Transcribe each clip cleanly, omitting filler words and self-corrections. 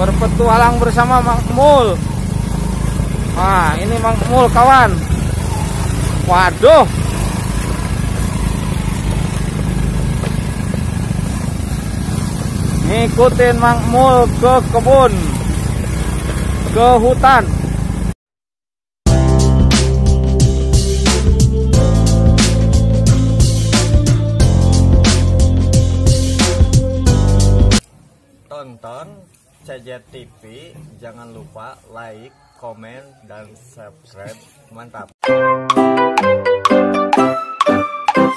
berpetualang bersama Mang Mul. Nah, ini Mang Mul kawan. Waduh. Ngikutin Mang Mul ke kebun, ke hutan. Tonton CJ TV, jangan lupa like, komen, dan subscribe. Mantap.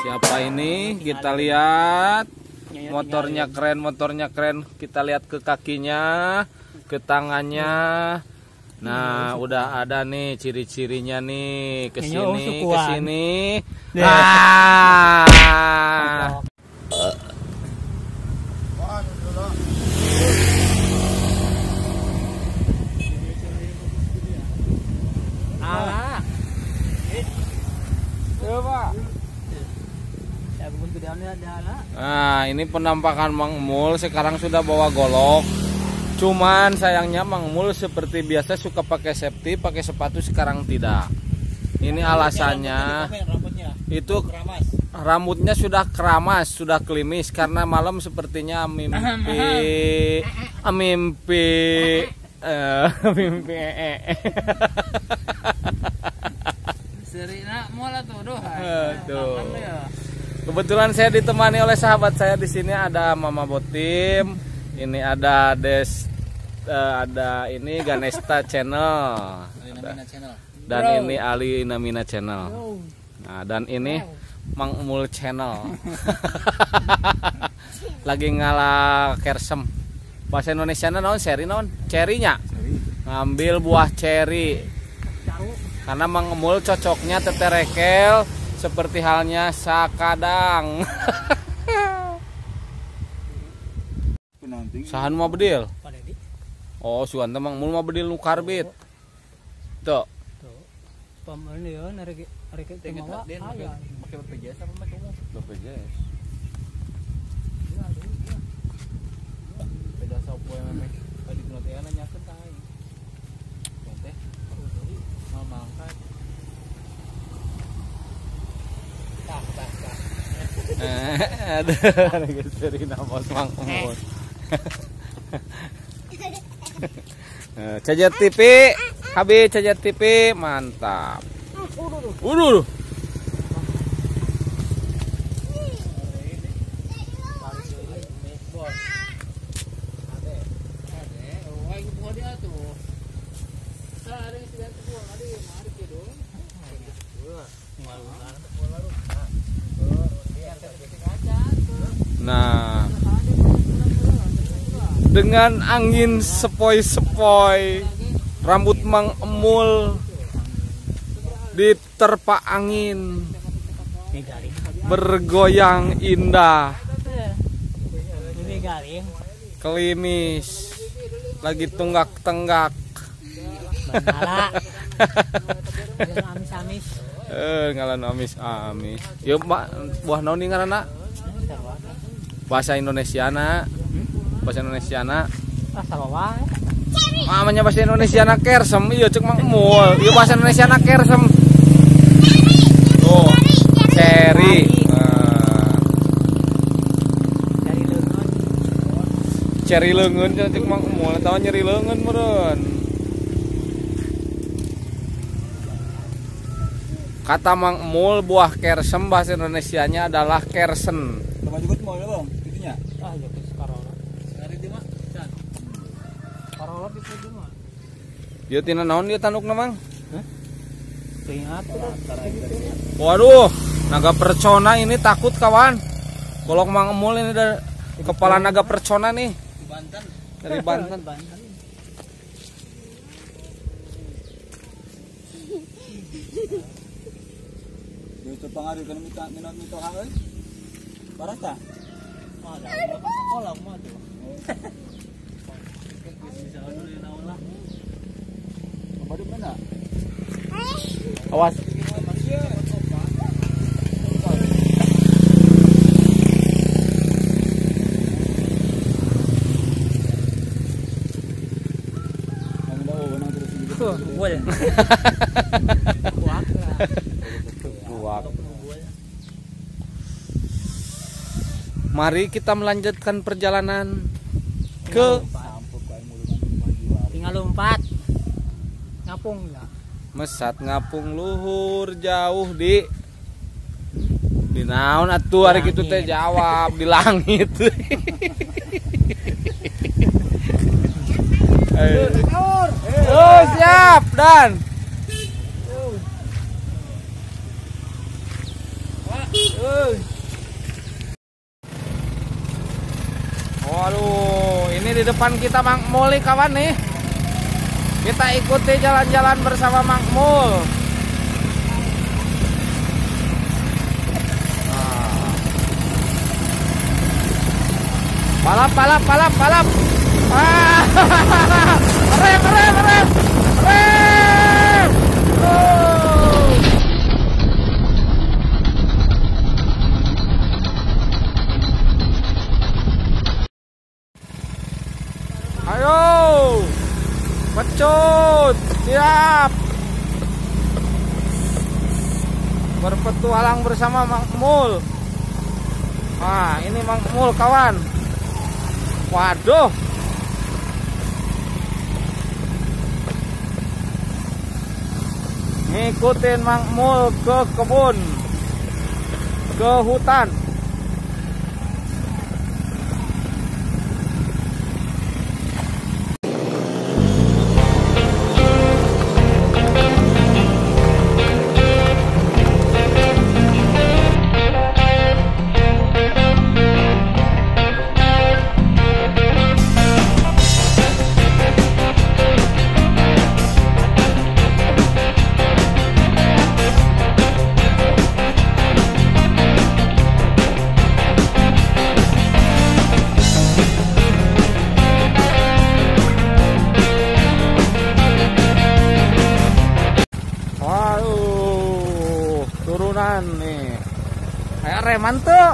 Siapa ini? Kita lihat. Motornya keren. Kita lihat ke kakinya, ke tangannya. Nah, udah ada nih ciri-cirinya nih. Kesini. Ah. Nah, ini penampakan Mang Mul. Sekarang sudah bawa golok. Cuman sayangnya Mang Mul seperti biasa suka pakai safety, pakai sepatu, sekarang tidak. Ini alasannya. Itu rambutnya sudah keramas, sudah klimis karena malam sepertinya mimpi. Kebetulan saya ditemani oleh sahabat saya di sini, ada Mama Botim, ini ada ada ini Ganesta Channel, dan ini Ali Namina Channel. Nah, dan ini Mang Mul Channel. Lagi ngalah kersem. Bahasa Indonesia naon seri naon? Cerinya. Ngambil buah ceri. Karena Mang Mul cocoknya teterekel seperti halnya sakadang. Sahan mah bedil. Oh, suan Mang Mul mah bedil nu karbit. Tuh. Pamane yo narek temawa. Pakai BPJS apa pakai umum? BPJS. Beda sapo yang memang tadi penelitian nyakeun tah. Teh. Mamangkat. Ada geserin nama Mang Mul. CJ TV, habis CJ TV, mantap. Udah. Nah, dengan angin sepoi-sepoi, rambut Mang Mul diterpa angin, bergoyang indah, klimis, lagi tunggak-tenggak. Ngalan amis. Yuk, Mbak, buah naon nih ngaranna? Bahasa Indonesiana. Namanya bahasa Indonesiana kersem. Iya cek Mang Mul. Iya bahasa Indonesiana kersem. Tuh, ceri. Ceri leungeun cek Mang Mul. Tahu nyeri leungeun meureun. Kata Mang Mul, buah kersem bahasa Indonesianya adalah kersen. Coba juga mau ya, Bang. Itunya. Ah, ya sekarang. Hari di mah. Parola bisa di mah. Dia tina naon dia tandukna Mang? Hah? Ingat. Waduh, naga percona ini takut kawan. Golok Mang Mul ini dari kepala naga percona nih. Di Banten. Dari Banten. Itu pengaruh kan minat mito hal. Paras tak? Ada sekolah mah tuh. Bisa dulu yang awal. Apa di mana? Awas. tuh, bubul. Kuak lah. Kuak. Mari kita melanjutkan perjalanan ke Tinggal lompat. Ngapung ya. Mesat ngapung luhur jauh di naon atuh hari kitu teh jawab di langit. Oh siap dan waduh ini di depan kita Mang Mul nih kawan nih. Kita ikuti jalan-jalan bersama Mang Mul. Balap. Ah, rem. Oh. Ayo, pecut, siap. Berpetualang bersama Mang Mul. Ah, ini Mang Mul kawan. Waduh. Ngikutin Mang Mul ke kebun, ke hutan. Turunan nih kayak reman tuh.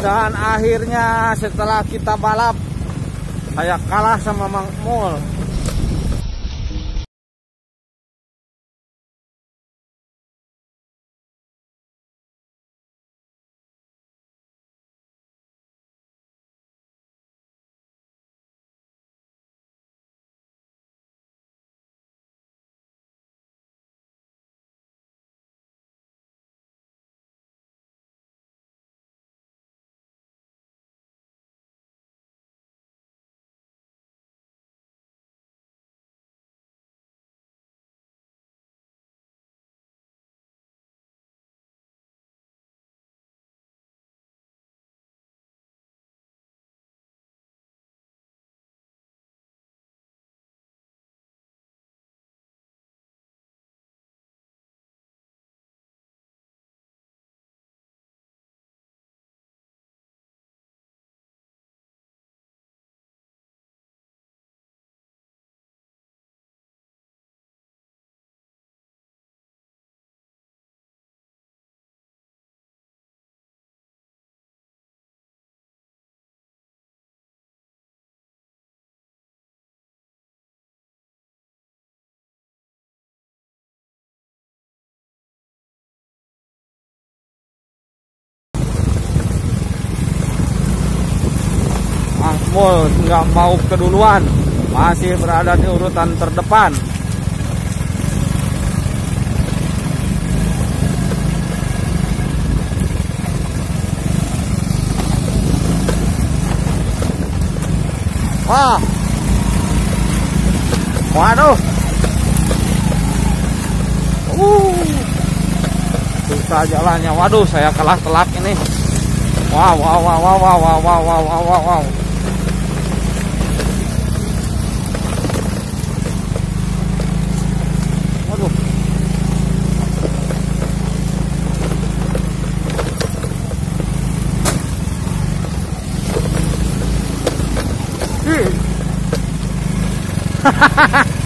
Dan akhirnya setelah kita balap, saya kalah sama Mang Mul. Mul nggak mau keduluan, masih berada di urutan terdepan. Wah, waduh, susah jalannya. Waduh, saya kalah telak ini. Wow, wow, wow, wow, wow, wow, wow, wow, wow, wow, wow. Waduh. Hahaha.